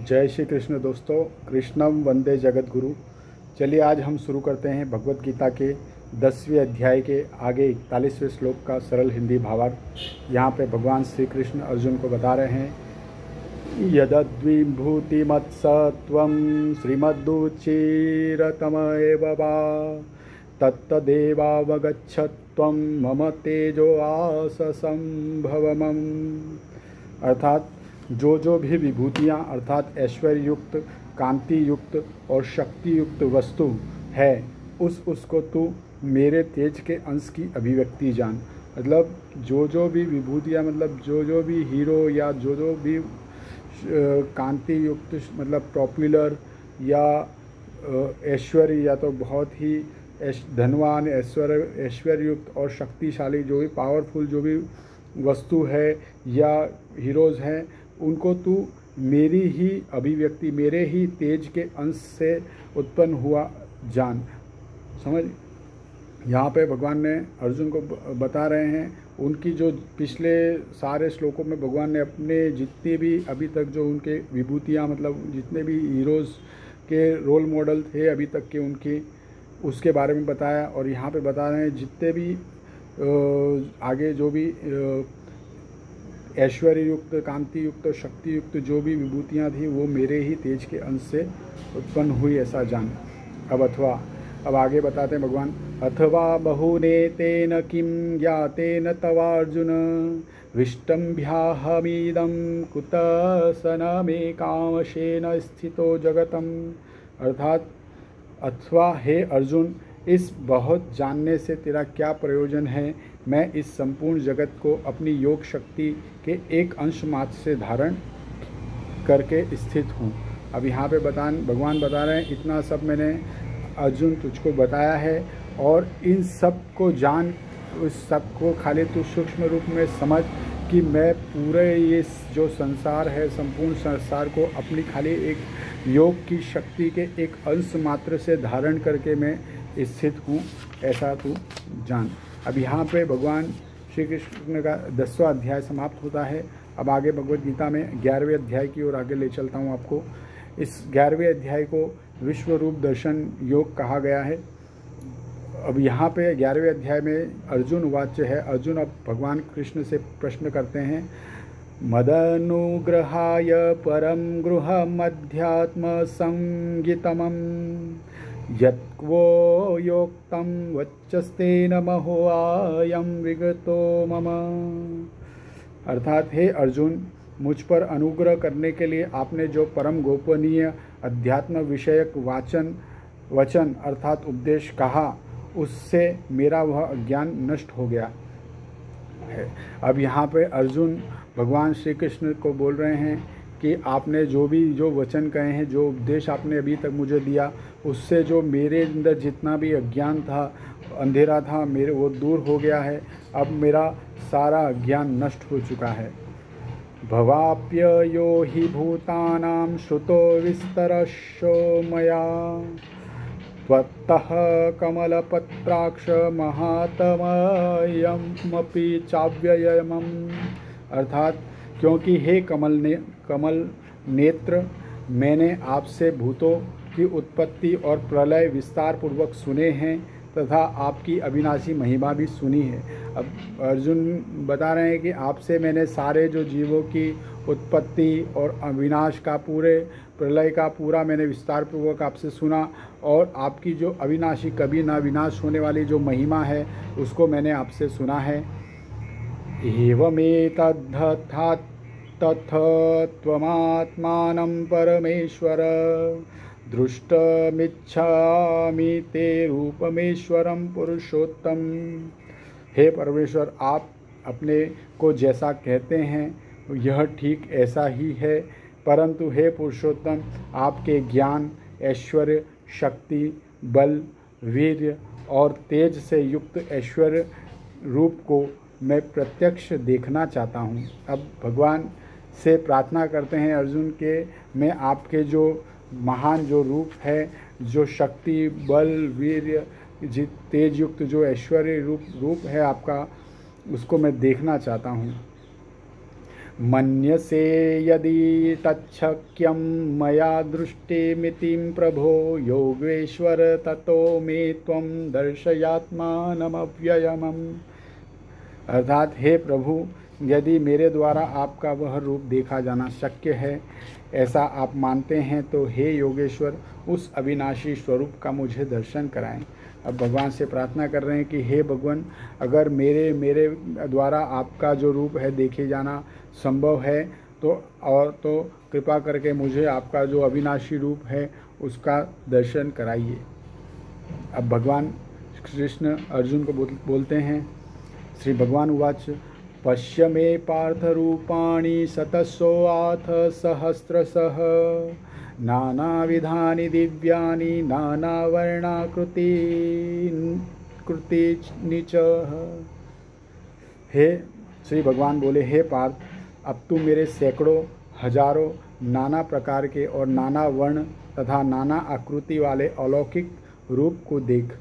जय श्री कृष्ण दोस्तों, कृष्णम वंदे जगत गुरु। चलिए आज हम शुरू करते हैं भगवत गीता के 10वें अध्याय के आगे 41वें श्लोक का सरल हिंदी भावार्थ। यहाँ पे भगवान श्री कृष्ण अर्जुन को बता रहे हैं, यदद्विभूतिमत्सत्वं श्रीमद्दुचिरतमएव वा तत्तदेवावगच्छत्वं मम तेजो आससंभवमम्। अर्थात जो भी विभूतियाँ अर्थात ऐश्वर्य युक्त, कांति युक्त और शक्ति युक्त वस्तु है उसको तू मेरे तेज के अंश की अभिव्यक्ति जान। मतलब जो भी विभूतियाँ, मतलब जो भी हीरो या जो भी कांति युक्त, मतलब पॉपुलर या ऐश्वर्य या तो बहुत ही धनवान ऐश्वर्य युक्त और शक्तिशाली जो भी पावरफुल जो भी वस्तु है या हीरोज़ हैं, उनको तू मेरी ही अभिव्यक्ति, मेरे ही तेज के अंश से उत्पन्न हुआ जान। समझ। यहाँ पे भगवान ने अर्जुन को बता रहे हैं, उनकी जो पिछले सारे श्लोकों में भगवान ने अपने जितने भी अभी तक जो उनके विभूतियाँ, मतलब जितने भी हीरोज़ के रोल मॉडल थे अभी तक के उनके, उसके बारे में बताया। और यहाँ पे बता रहे हैं जितने भी आगे जो भी ऐश्वर्य युक्त, कांति युक्त और शक्ति युक्त जो भी विभूतियाँ थी वो मेरे ही तेज के अंश से उत्पन्न हुई, ऐसा जान। अब आगे बताते हैं भगवान, अथवा बहुनेतेन किं ज्ञातेन तवार्जुन विष्टम्भ्याहमीदं कुतसनमेकांशेन स्थितो जगतम्। अर्थात अथवा हे अर्जुन, इस बहुत जानने से तेरा क्या प्रयोजन है। मैं इस संपूर्ण जगत को अपनी योग शक्ति के एक अंश मात्र से धारण करके स्थित हूँ। अब यहाँ पे भगवान बता रहे हैं, इतना सब मैंने अर्जुन तुझको बताया है और इन सब को जान, उस सब को खाली तू सूक्ष्म रूप में समझ कि मैं पूरे ये जो संसार है, संपूर्ण संसार को अपनी खाली एक योग की शक्ति के एक अंश मात्र से धारण करके मैं स्थित हूँ, ऐसा तू जान। अब यहाँ पे भगवान श्री कृष्ण का 10वां अध्याय समाप्त होता है। अब आगे भगवत गीता में 11वें अध्याय की ओर आगे ले चलता हूँ आपको। इस 11वें अध्याय को विश्व रूप दर्शन योग कहा गया है। अब यहाँ पे 11वें अध्याय में अर्जुन वाच्य है। अर्जुन अब भगवान कृष्ण से प्रश्न करते हैं, मदनुग्रहाय परम गृहमध्यात्म संगीतमं यत्वो योक्तं वच्चस्तेन महोऽयं विगतो मम। अर्थात हे अर्जुन, मुझ पर अनुग्रह करने के लिए आपने जो परम गोपनीय अध्यात्म विषयक वचन अर्थात उपदेश कहा, उससे मेरा वह अज्ञान नष्ट हो गया है। अब यहाँ पे अर्जुन भगवान श्री कृष्ण को बोल रहे हैं कि आपने जो वचन कहे हैं, जो उपदेश आपने अभी तक मुझे दिया, उससे जो मेरे अंदर जितना भी अज्ञान था, अंधेरा था, मेरे वो दूर हो गया है। अब मेरा सारा अज्ञान नष्ट हो चुका है। भवाप्य यो हि भूतानां श्रुतो विस्तरशो मया त्वत्तः कमलपत्राक्ष महात्मयमपि चाव्ययमम्। अर्थात क्योंकि हे कमल नेत्र, मैंने आपसे भूतों की उत्पत्ति और प्रलय विस्तार पूर्वक सुने हैं तथा आपकी अविनाशी महिमा भी सुनी है। अब अर्जुन बता रहे हैं कि आपसे मैंने सारे जो जीवों की उत्पत्ति और अविनाश का, पूरे प्रलय का पूरा मैंने विस्तार पूर्वक आपसे सुना, और आपकी जो अविनाशी कभी ना विनाश होने वाली जो महिमा है उसको मैंने आपसे सुना है। एवमेतद्धथात् त्वमात्मानं परमेश्वर दृष्टमिच्छामि ते रूपमेश्वरं पुरुषोत्तम। हे परमेश्वर, आप अपने को जैसा कहते हैं यह ठीक ऐसा ही है, परंतु हे पुरुषोत्तम, आपके ज्ञान, ऐश्वर्य, शक्ति, बल, वीर्य और तेज से युक्त ऐश्वर्य रूप को मैं प्रत्यक्ष देखना चाहता हूँ। अब भगवान से प्रार्थना करते हैं अर्जुन के, मैं आपके जो महान जो रूप है, जो शक्ति, बल, वीर्य, तेज युक्त जो ऐश्वर्य रूप है आपका, उसको मैं देखना चाहता हूँ। मन्यसे यदि तच्छक्यं मया दृष्टिमितिं प्रभो योगेश्वर ततो मे त्वं दर्शयात्मानमव्ययमम्। अर्थात हे प्रभु, यदि मेरे द्वारा आपका वह रूप देखा जाना शक्य है, ऐसा आप मानते हैं, तो हे योगेश्वर उस अविनाशी स्वरूप का मुझे दर्शन कराएं। अब भगवान से प्रार्थना कर रहे हैं कि हे भगवान, अगर मेरे द्वारा आपका जो रूप है देखे जाना संभव है तो कृपा करके मुझे आपका जो अविनाशी रूप है उसका दर्शन कराइए। अब भगवान कृष्ण अर्जुन को बोलते हैं, श्री भगवान उवाच पश्य मे पार्थ रूपाणि शतशोऽथ सहस्रशः नानाविधानि दिव्यानि नानावर्णाकृतीनि च। हे श्री भगवान बोले, हे पार्थ, अब तू मेरे सैकड़ों हजारों नाना प्रकार के और नाना वर्ण तथा नाना आकृति वाले अलौकिक रूप को देख।